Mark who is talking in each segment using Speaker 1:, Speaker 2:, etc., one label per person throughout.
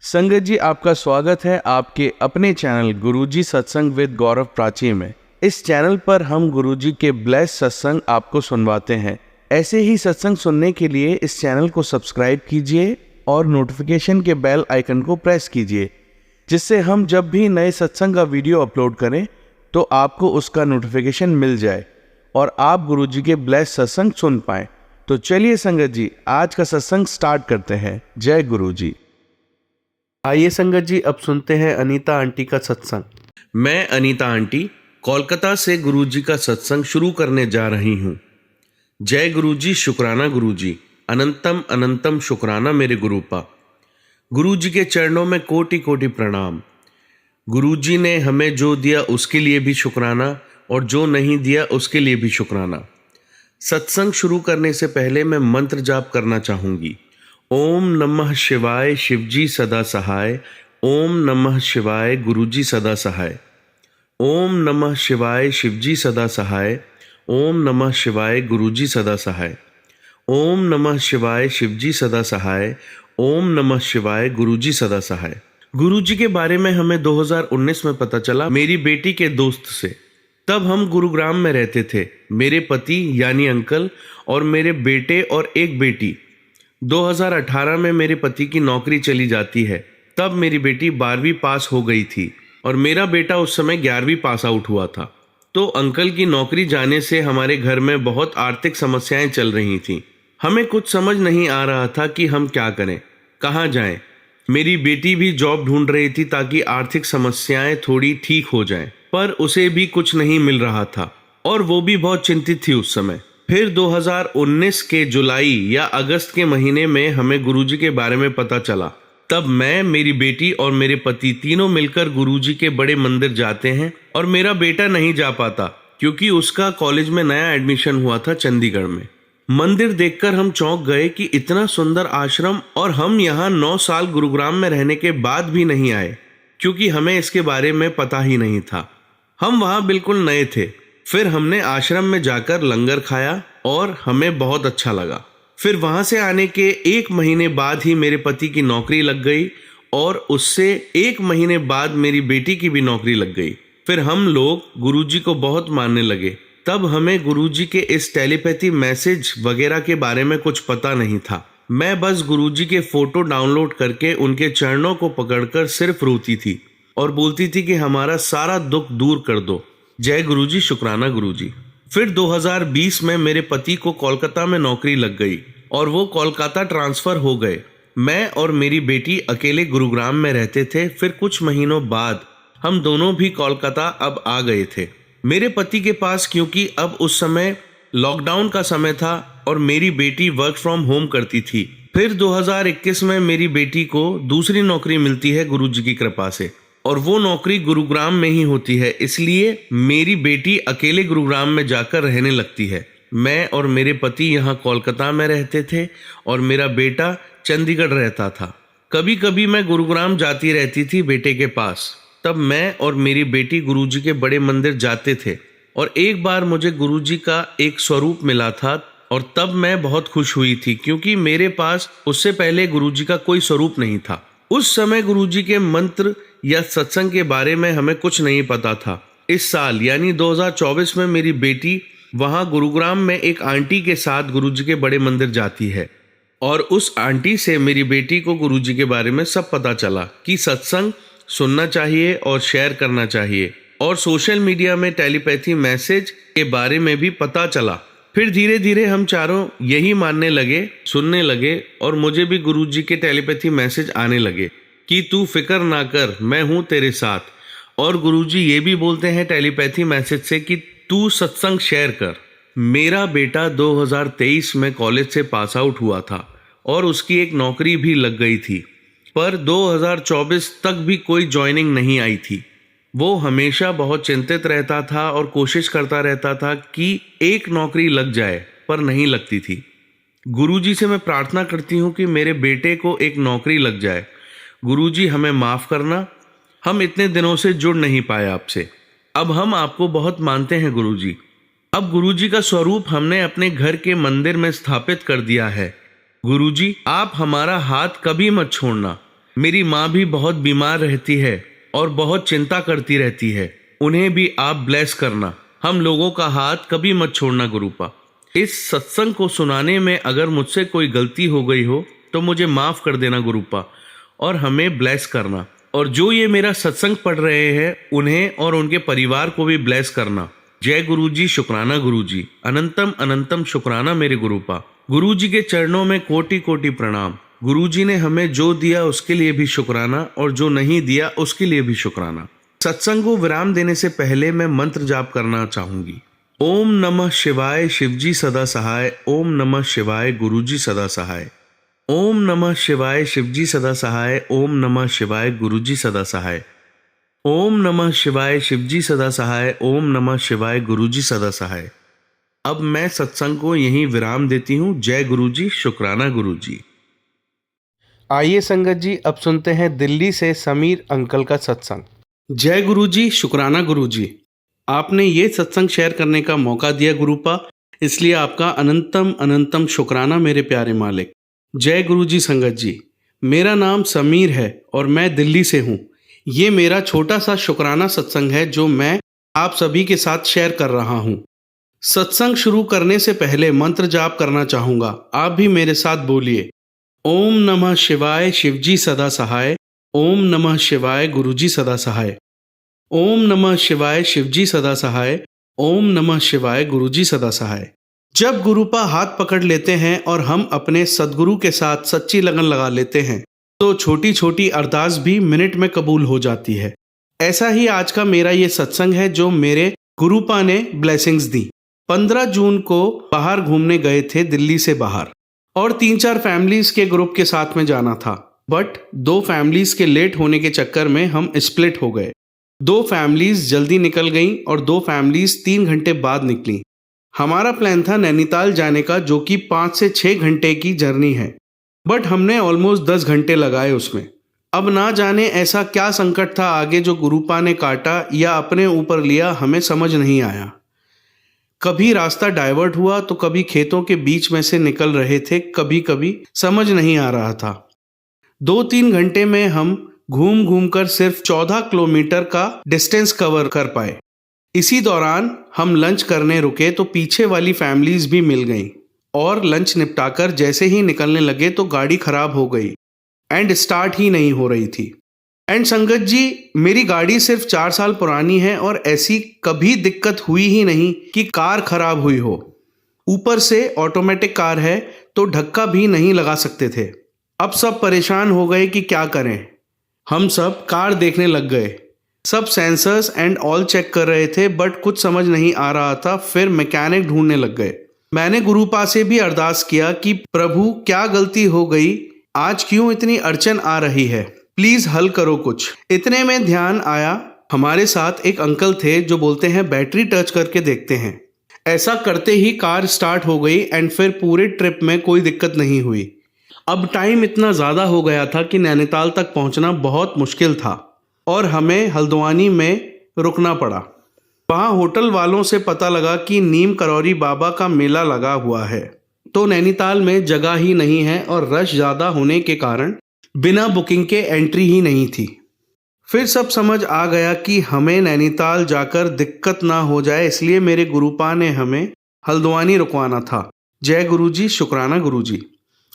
Speaker 1: संगत जी, आपका स्वागत है आपके अपने चैनल गुरुजी सत्संग विद गौरव प्राची में। इस चैनल पर हम गुरुजी के ब्लेस सत्संग आपको सुनवाते हैं। ऐसे ही सत्संग सुनने के लिए इस चैनल को सब्सक्राइब कीजिए और नोटिफिकेशन के बेल आइकन को प्रेस कीजिए, जिससे हम जब भी नए सत्संग का वीडियो अपलोड करें तो आपको उसका नोटिफिकेशन मिल जाए और आप गुरुजी के ब्लेस सत्संग सुन पाएं। तो चलिए संगत जी, आज का सत्संग स्टार्ट करते हैं। जय गुरुजी। आइए संगत जी, अब सुनते हैं अनीता आंटी का सत्संग। मैं अनीता आंटी कोलकाता से गुरुजी का सत्संग शुरू करने जा रही हूँ। जय गुरुजी, शुक्राना गुरुजी, अनंतम अनंतम शुक्राना मेरे गुरुपा। गुरुजी के चरणों में कोटि कोटि प्रणाम। गुरुजी ने हमें जो दिया उसके लिए भी शुक्राना और जो नहीं दिया उसके लिए भी शुक्राना। सत्संग शुरू करने से पहले मैं मंत्र जाप करना चाहूँगी। ओम नमः शिवाय, शिवजी सदा सहाय। ओम नमः शिवाय, गुरुजी सदा सहाय। ओम नमः शिवाय, शिवजी सदा सहाय। ओम नमः शिवाय, गुरुजी सदा सहाय। ओम नमः शिवाय, शिवजी सदा सहाय। ओम नमः शिवाय, गुरुजी सदा सहाय। गुरुजी के बारे में हमें 2019 में पता चला मेरी बेटी के दोस्त से। तब हम गुरुग्राम में रहते थे, मेरे पति यानी अंकल और मेरे बेटे और एक बेटी। 2018 में मेरे पति की नौकरी चली जाती है। तब मेरी बेटी 12वीं पास हो गई थी और मेरा बेटा उस समय 11वीं पास आउट हुआ था। तो अंकल की नौकरी जाने से हमारे घर में बहुत आर्थिक समस्याएं चल रही थीं। हमें कुछ समझ नहीं आ रहा था कि हम क्या करें, कहाँ जाएं। मेरी बेटी भी जॉब ढूंढ रही थी ताकि आर्थिक समस्याएं थोड़ी ठीक हो जाएं, पर उसे भी कुछ नहीं मिल रहा था और वो भी बहुत चिंतित थी उस समय। फिर 2019 के जुलाई या अगस्त के महीने में हमें गुरुजी के बारे में पता चला। तब मैं, मेरी बेटी और मेरे पति तीनों मिलकर गुरुजी के बड़े मंदिर जाते हैं और मेरा बेटा नहीं जा पाता क्योंकि उसका कॉलेज में नया एडमिशन हुआ था चंडीगढ़ में। मंदिर देखकर हम चौंक गए कि इतना सुंदर आश्रम, और हम यहाँ 9 साल गुरुग्राम में रहने के बाद भी नहीं आए क्योंकि हमें इसके बारे में पता ही नहीं था। हम वहाँ बिल्कुल नए थे। फिर हमने आश्रम में जाकर लंगर खाया और हमें बहुत अच्छा लगा। फिर वहाँ से आने के 1 महीने बाद ही मेरे पति की नौकरी लग गई और उससे 1 महीने बाद मेरी बेटी की भी नौकरी लग गई। फिर हम लोग गुरुजी को बहुत मानने लगे। तब हमें गुरुजी के इस टेलीपैथी मैसेज वगैरह के बारे में कुछ पता नहीं था। मैं बस गुरुजी के फोटो डाउनलोड करके उनके चरणों को पकड़कर सिर्फ रोती थी और बोलती थी कि हमारा सारा दुख दूर कर दो। जय गुरुजी, शुक्राना गुरुजी। फिर 2020 में मेरे पति को कोलकाता में नौकरी लग गई और वो कोलकाता ट्रांसफर हो गए। मैं और मेरी बेटी अकेले गुरुग्राम में रहते थे। फिर कुछ महीनों बाद हम दोनों भी कोलकाता अब आ गए थे मेरे पति के पास, क्योंकि अब उस समय लॉकडाउन का समय था और मेरी बेटी वर्क फ्रॉम होम करती थी। फिर 2021 में मेरी बेटी को दूसरी नौकरी मिलती है गुरुजी की कृपा से, और वो नौकरी गुरुग्राम में ही होती है। इसलिए मेरी बेटी अकेले गुरुग्राम में जाकर रहने लगती है। मैं और मेरे पति यहाँ कोलकाता में रहते थे और मेरा बेटा चंडीगढ़ रहता था। कभी कभी मैं गुरुग्राम जाती रहती थी बेटे के पास। तब मैं और मेरी बेटी गुरुजी के बड़े मंदिर जाते थे और एक बार मुझे गुरुजी का एक स्वरूप मिला था और तब मैं बहुत खुश हुई थी क्योंकि मेरे पास उससे पहले गुरुजी का कोई स्वरूप नहीं था। उस समय गुरुजी के मंत्र या सत्संग के बारे में हमें कुछ नहीं पता था। इस साल यानी 2024 में मेरी बेटी वहां गुरुग्राम में एक आंटी के साथ गुरुजी के बड़े मंदिर जाती है और उस आंटी से मेरी बेटी को गुरुजी के बारे में सब पता चला कि सत्संग सुनना चाहिए और शेयर करना चाहिए, और सोशल मीडिया में टेलीपैथी मैसेज के बारे में भी पता चला। फिर धीरे धीरे हम चारों यही मानने लगे, सुनने लगे, और मुझे भी गुरुजी के टेलीपैथी मैसेज आने लगे कि तू फिक्र ना कर, मैं हूँ तेरे साथ। और गुरुजी ये भी बोलते हैं टेलीपैथी मैसेज से कि तू सत्संग शेयर कर। मेरा बेटा 2023 में कॉलेज से पास आउट हुआ था और उसकी एक नौकरी भी लग गई थी, पर 2024 तक भी कोई ज्वाइनिंग नहीं आई थी। वो हमेशा बहुत चिंतित रहता था और कोशिश करता रहता था कि एक नौकरी लग जाए, पर नहीं लगती थी। गुरुजी से मैं प्रार्थना करती हूँ कि मेरे बेटे को एक नौकरी लग जाए। गुरुजी हमें माफ़ करना, हम इतने दिनों से जुड़ नहीं पाए आपसे। अब हम आपको बहुत मानते हैं गुरुजी। अब गुरुजी का स्वरूप हमने अपने घर के मंदिर में स्थापित कर दिया है। गुरुजी, आप हमारा हाथ कभी मत छोड़ना। मेरी माँ भी बहुत बीमार रहती है और बहुत चिंता करती रहती है। उन्हें भी आप ब्लेस करना। हम लोगों का हाथ कभी मत छोड़ना गुरुपा। इस सत्संग को सुनाने में अगर मुझसे कोई गलती हो गई हो तो मुझे माफ़ कर देना गुरुपा, और हमें ब्लेस करना। और जो ये मेरा सत्संग पढ़ रहे हैं उन्हें और उनके परिवार को भी ब्लेस करना। जय गुरुजी, शुक्राना गुरुजी, अनंतम अनंतम शुक्राना मेरे गुरुपा। गुरुजी के चरणों में कोटि कोटि प्रणाम। गुरुजी ने हमें जो दिया उसके लिए भी शुक्राना, और जो नहीं दिया उसके लिए भी शुक्राना। सत्संग को विराम देने से पहले मैं मंत्र जाप करना चाहूंगी। ओम नमः शिवाय, शिवजी सदा सहाय। ओम नमः शिवाय, गुरुजी सदा सहाय। ओम नमः शिवाय, शिवजी सदा सहाय। ओम नमः शिवाय, गुरुजी सदा सहाय। ओम नमः शिवाय, शिवजी सदा सहाय। ओम नमः शिवाय, गुरुजी सदा सहाय। अब मैं सत्संग को यहीं विराम देती हूँ। जय गुरुजी, शुक्राना गुरुजी। आइए संगत जी, अब सुनते हैं दिल्ली से समीर अंकल का सत्संग। जय गुरुजी, शुक्राना गुरुजी। आपने ये सत्संग शेयर करने का मौका दिया गुरुपा, इसलिए आपका अनंतम अनंतम शुक्राना मेरे प्यारे मालिक। जय गुरुजी संगत जी। मेरा नाम समीर है और मैं दिल्ली से हूँ। ये मेरा छोटा सा शुक्राना सत्संग है जो मैं आप सभी के साथ शेयर कर रहा हूँ। सत्संग शुरू करने से पहले मंत्र जाप करना चाहूँगा। आप भी मेरे साथ बोलिए। ओम नमः शिवाय, शिवजी सदा सहाय। ओम नमः शिवाय, गुरुजी सदा सहाय। ओम नमः शिवाय, शिवजी सदा सहाय। ओम नमः शिवाय, गुरुजी सदा सहाय। जब गुरुपा हाथ पकड़ लेते हैं और हम अपने सदगुरु के साथ सच्ची लगन लगा लेते हैं तो छोटी छोटी अरदास भी मिनट में कबूल हो जाती है। ऐसा ही आज का मेरा ये सत्संग है जो मेरे गुरुपा ने ब्लेसिंग्स दी। 15 जून को बाहर घूमने गए थे दिल्ली से बाहर, और 3-4 फैमिलीज के ग्रुप के साथ में जाना था, बट 2 फैमिलीज के लेट होने के चक्कर में हम स्प्लिट हो गए। 2 फैमिलीज जल्दी निकल गईं और 2 फैमिलीज 3 घंटे बाद निकली। हमारा प्लान था नैनीताल जाने का, जो कि 5 से 6 घंटे की जर्नी है, बट हमने ऑलमोस्ट 10 घंटे लगाए उसमें। अब ना जाने ऐसा क्या संकट था आगे जो गुरुपा ने काटा या अपने ऊपर लिया, हमें समझ नहीं आया। कभी रास्ता डाइवर्ट हुआ तो कभी खेतों के बीच में से निकल रहे थे, कभी कभी समझ नहीं आ रहा था। 2-3 घंटे में हम घूम घूम कर सिर्फ 14 किलोमीटर का डिस्टेंस कवर कर पाए। इसी दौरान हम लंच करने रुके तो पीछे वाली फैमिलीज भी मिल गईं, और लंच निपटाकर जैसे ही निकलने लगे तो गाड़ी खराब हो गई एंड स्टार्ट ही नहीं हो रही थी। एंड संगत जी, मेरी गाड़ी सिर्फ 4 साल पुरानी है और ऐसी कभी दिक्कत हुई ही नहीं कि कार खराब हुई हो। ऊपर से ऑटोमेटिक कार है तो धक्का भी नहीं लगा सकते थे। अब सब परेशान हो गए कि क्या करें। हम सब कार देखने लग गए, सब सेंसर्स एंड ऑल चेक कर रहे थे, बट कुछ समझ नहीं आ रहा था। फिर मैकेनिक ढूंढने लग गए। मैंने गुरुपा से भी अरदास किया कि प्रभु, क्या गलती हो गई, आज क्यों इतनी अड़चन आ रही है, प्लीज हल करो कुछ। इतने में ध्यान आया हमारे साथ एक अंकल थे जो बोलते हैं बैटरी टच करके देखते हैं। ऐसा करते ही कार स्टार्ट हो गई एंड फिर पूरे ट्रिप में कोई दिक्कत नहीं हुई। अब टाइम इतना ज़्यादा हो गया था कि नैनीताल तक पहुंचना बहुत मुश्किल था और हमें हल्द्वानी में रुकना पड़ा। वहाँ होटल वालों से पता लगा कि नीम करौरी बाबा का मेला लगा हुआ है, तो नैनीताल में जगह ही नहीं है और रश ज़्यादा होने के कारण बिना बुकिंग के एंट्री ही नहीं थी। फिर सब समझ आ गया कि हमें नैनीताल जाकर दिक्कत ना हो जाए, इसलिए मेरे गुरुपा ने हमें हल्द्वानी रुकवाना था। जय गुरुजी, शुक्राना गुरुजी।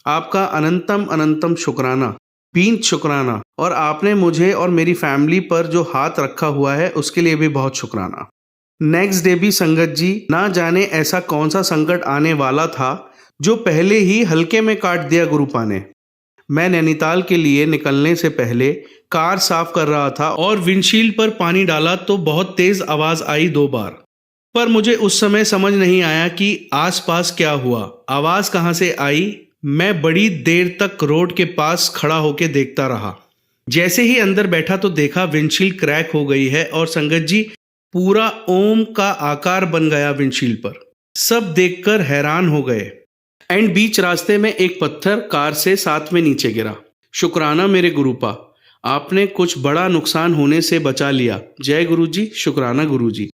Speaker 1: आपका अनंतम अनंतम शुक्राना, बींत शुक्राना, और आपने मुझे और मेरी फैमिली पर जो हाथ रखा हुआ है उसके लिए भी बहुत शुक्राना। नेक्स्ट डे भी संगत जी, ना जाने ऐसा कौन सा संकट आने वाला था जो पहले ही हल्के में काट दिया गुरुपा ने। मैं नैनीताल के लिए निकलने से पहले कार साफ कर रहा था और विंडशील्ड पर पानी डाला तो बहुत तेज आवाज आई 2 बार, पर मुझे उस समय समझ नहीं आया कि आसपास क्या हुआ, आवाज कहां से आई। मैं बड़ी देर तक रोड के पास खड़ा होकर देखता रहा। जैसे ही अंदर बैठा तो देखा विंडशील्ड क्रैक हो गई है और संगत जी पूरा ओम का आकार बन गया विंडशील्ड पर। सब देखकर हैरान हो गए एंड बीच रास्ते में एक पत्थर कार से साथ में नीचे गिरा। शुक्राना मेरे गुरुपा, आपने कुछ बड़ा नुकसान होने से बचा लिया। जय गुरुजी, शुक्राना गुरुजी।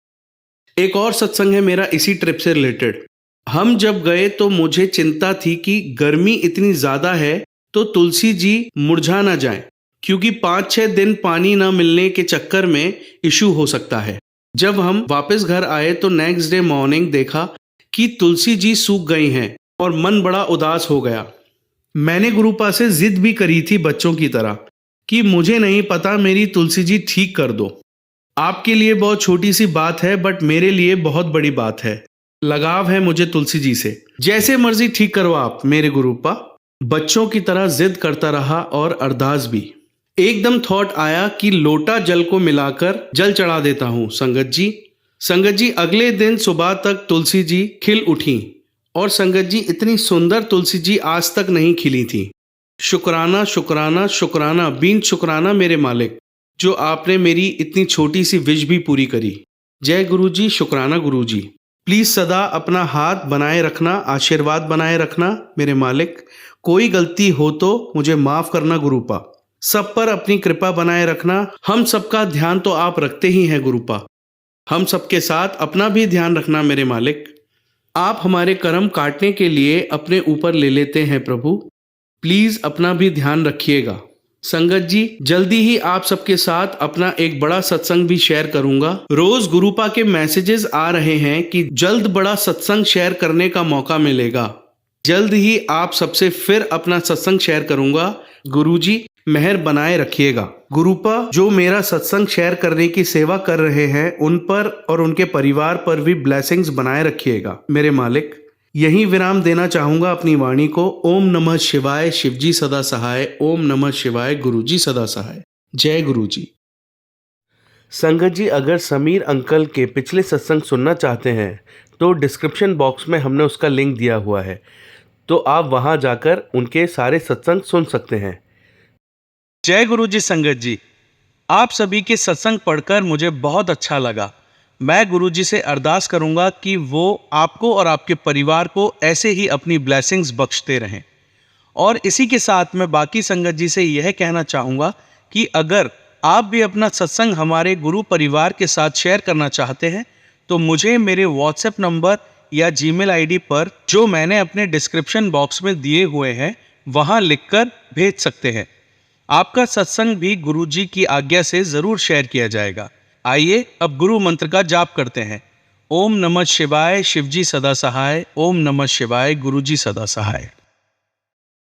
Speaker 1: एक और सत्संग है मेरा इसी ट्रिप से रिलेटेड। हम जब गए तो मुझे चिंता थी कि गर्मी इतनी ज़्यादा है तो तुलसी जी मुरझा ना जाए, क्योंकि 5-6 दिन पानी ना मिलने के चक्कर में इशू हो सकता है। जब हम वापस घर आए तो नेक्स्ट डे मॉर्निंग देखा कि तुलसी जी सूख गई हैं और मन बड़ा उदास हो गया। मैंने गुरुपा से जिद भी करी थी बच्चों की तरह कि मुझे नहीं पता, मेरी तुलसी जी ठीक कर दो। आपके लिए बहुत छोटी सी बात है बट मेरे लिए बहुत बड़ी बात है। लगाव है मुझे तुलसी जी से। जैसे मर्जी ठीक करो आप मेरे गुरुपा। बच्चों की तरह जिद करता रहा और अरदास भी। एकदम थॉट आया कि लोटा जल को मिलाकर जल चढ़ा देता हूँ संगत जी। संगत जी अगले दिन सुबह तक तुलसी जी खिल उठी और संगत जी इतनी सुंदर तुलसी जी आज तक नहीं खिली थी। शुक्राना शुक्राना शुक्राना बीन शुक्राना मेरे मालिक, जो आपने मेरी इतनी छोटी सी विश भी पूरी करी। जय गुरुजी, शुक्राना गुरुजी। प्लीज सदा अपना हाथ बनाए रखना, आशीर्वाद बनाए रखना मेरे मालिक। कोई गलती हो तो मुझे माफ करना गुरुपा। सब पर अपनी कृपा बनाए रखना। हम सबका ध्यान तो आप रखते ही हैं गुरुपा। हम सबके साथ अपना भी ध्यान रखना मेरे मालिक। आप हमारे कर्म काटने के लिए अपने ऊपर ले लेते हैं प्रभु। प्लीज अपना भी ध्यान रखिएगा। संगत जी जल्दी ही आप सबके साथ अपना एक बड़ा सत्संग भी शेयर करूंगा। रोज गुरुपा के मैसेजेस आ रहे हैं कि जल्द बड़ा सत्संग शेयर करने का मौका मिलेगा। जल्द ही आप सबसे फिर अपना सत्संग शेयर करूंगा। गुरुजी मेहर बनाए रखिएगा। गुरुपा जो मेरा सत्संग शेयर करने की सेवा कर रहे हैं उन पर और उनके परिवार पर भी ब्लेसिंग्स बनाए रखिएगा मेरे मालिक। यही विराम देना चाहूंगा अपनी वाणी को। ओम नमः शिवाय, शिवजी सदा सहाय। ओम नमः शिवाय, गुरुजी सदा सहाय। जय गुरुजी। संगत जी अगर समीर अंकल के पिछले सत्संग सुनना चाहते हैं तो डिस्क्रिप्शन बॉक्स में हमने उसका लिंक दिया हुआ है, तो आप वहां जाकर उनके सारे सत्संग सुन सकते हैं।
Speaker 2: जय गुरुजी। संगत जी आप सभी के सत्संग पढ़कर मुझे बहुत अच्छा लगा। मैं गुरुजी से अरदास करूंगा कि वो आपको और आपके परिवार को ऐसे ही अपनी ब्लेसिंग्स बख्शते रहें। और इसी के साथ मैं बाकी संगत जी से यह कहना चाहूँगा कि अगर आप भी अपना सत्संग हमारे गुरु परिवार के साथ शेयर करना चाहते हैं तो मुझे मेरे व्हाट्सएप नंबर या जीमेल आईडी पर, जो मैंने अपने डिस्क्रिप्शन बॉक्स में दिए हुए हैं, वहाँ लिखकर भेज सकते हैं। आपका सत्संग भी गुरुजी की आज्ञा से ज़रूर शेयर किया जाएगा। आइए अब गुरु मंत्र का जाप करते हैं। ओम नमः शिवाय, शिवजी सदा सहाय। ओम नमः शिवाय, गुरुजी सदा सहाय।